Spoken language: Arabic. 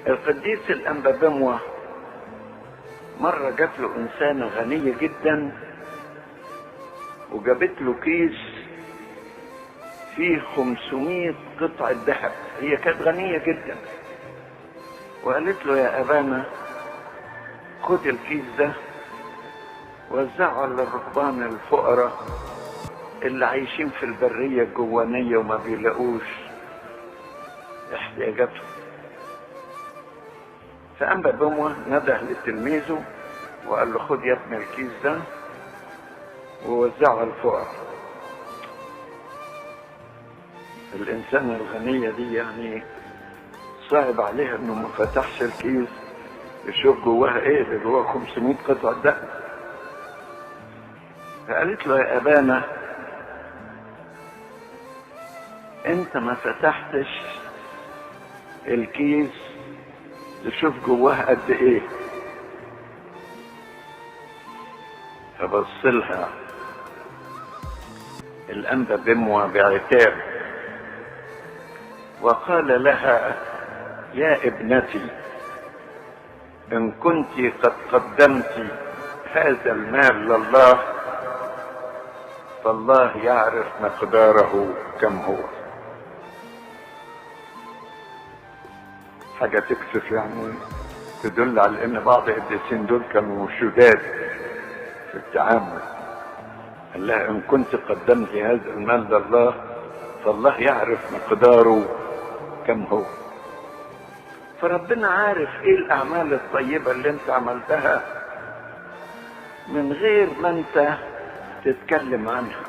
القديس الأنبا بموة مرة جات له إنسانة غنية جدا وجابت له كيس فيه 500 قطعة ذهب. هي كانت غنية جدا وقالت له يا أبانا خد الكيس ده وزعه على الرهبان الفقراء اللي عايشين في البرية الجوانية وما بيلاقوش احتياجاتهم. فأنبا بموة نده لتلميذه وقال له خد يا ابن الكيس ده ووزعه على الفقراء. الإنسانة الغنية دي يعني صعب عليها انه ما فتحش الكيس يشوف جواها ايه، اللي جواها 500 قطعة ذهب. فقالت له يا أبانا انت ما فتحتش الكيس تشوف جواها قد ايه. فبصلها الأنبا بموة بعتاب وقال لها يا ابنتي إن كنت قد قدمت هذا المال لله فالله يعرف مقداره كم هو. حاجة تكسف يعني، تدل على ان بعض القديسين دول كانوا شداد في التعامل. قال لها ان كنت قدمت هذا المال لله فالله يعرف مقداره كم هو. فربنا عارف ايه الاعمال الطيبة اللي انت عملتها من غير ما انت تتكلم عنها.